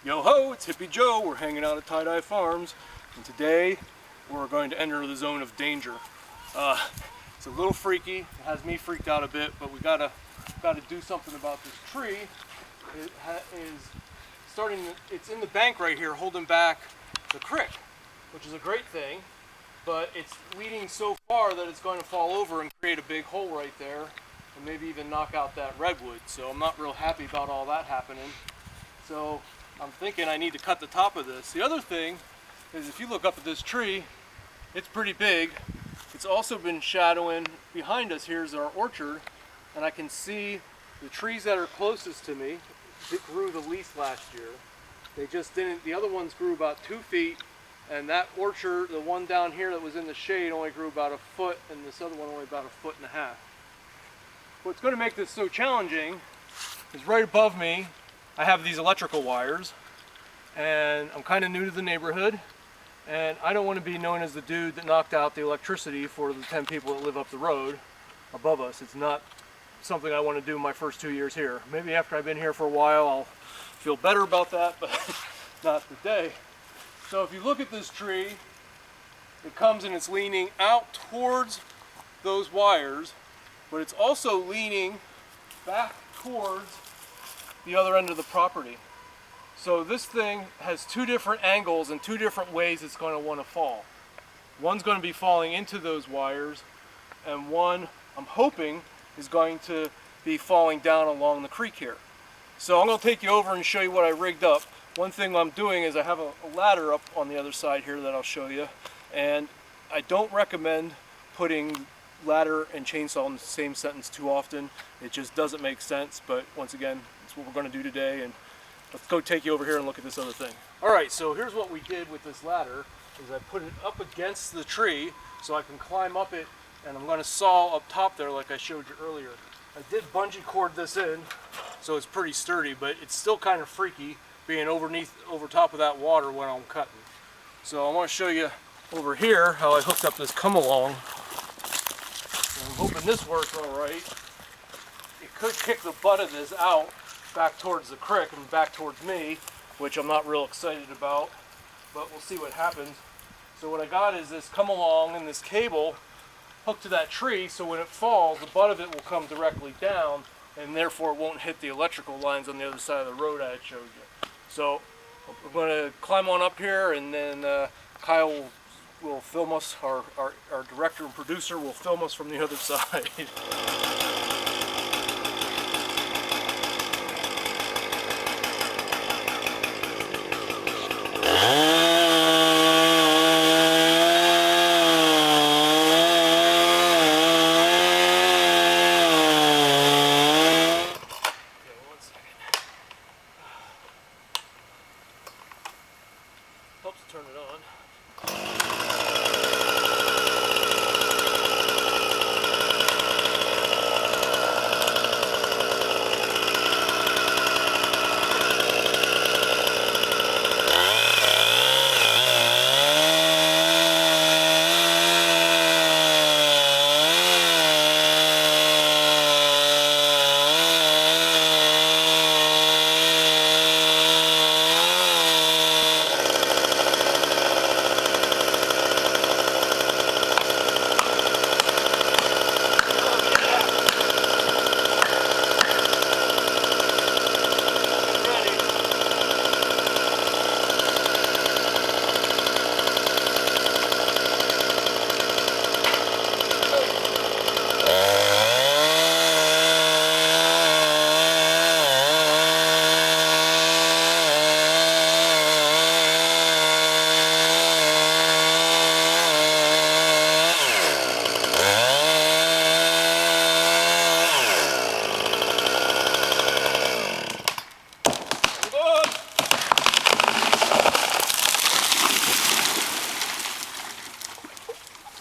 Yo ho, it's HippyJo. We're hanging out at Tie-Dye Farms, and today we're going to enter the zone of danger. It's a little freaky. It has me freaked out a bit, but we gotta do something about this tree. It's in the bank right here, holding back the creek, which is a great thing. But it's leading so far that it's going to fall over and create a big hole right there, and maybe even knock out that redwood. So I'm not real happy about all that happening. So I'm thinking I need to cut the top of this. The other thing is, if you look up at this tree, it's pretty big. It's also been shadowing behind us. Here's our orchard, and I can see the trees that are closest to me that grew the least last year. They just didn't. The other ones grew about 2 feet, and that orchard, the one down here that was in the shade, only grew about a foot, and this other one only about 1.5 feet. What's going to make this so challenging is right above me I have these electrical wires, and I'm kind of new to the neighborhood, and I don't want to be known as the dude that knocked out the electricity for the 10 people that live up the road above us. It's not something I want to do my first 2 years here. Maybe after I've been here for a while I'll feel better about that, but not today. So if you look at this tree, it comes and it's leaning out towards those wires, but it's also leaning back towards the other end of the property. So this thing has 2 different angles and 2 different ways it's going to want to fall. One's going to be falling into those wires, and one, I'm hoping, is going to be falling down along the creek here. So I'm going to take you over and show you what I rigged up. One thing I'm doing is I have a ladder up on the other side here that I'll show you, and I don't recommend putting ladder and chainsaw in the same sentence too often. It just doesn't make sense, but once again, it's what we're going to do today, and let's go take you over here and look at this other thing. Alright, so here's what we did with this ladder, is I put it up against the tree so I can climb up it, and I'm going to saw up top there like I showed you earlier. I did bungee cord this in, so it's pretty sturdy, but it's still kind of freaky being over top of that water when I'm cutting. So I want to show you over here how I hooked up this come-along. I'm hoping this works alright. It could kick the butt of this out back towards the creek and back towards me, which I'm not real excited about, but we'll see what happens. So what I got is this come-along and this cable hooked to that tree, so when it falls, the butt of it will come directwill down, and therefore it won't hit the electrical lines on the other side of the road I had showed you. So we're going to climb on up here, and then Kyle will film us, our director and producer will film us from the other side. Helps turn it on.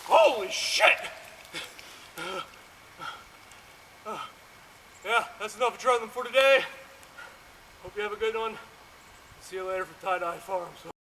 Holy shit! Yeah, that's enough adrenaline for today. Hope you have a good one. See you later from Tie-Dye Farms.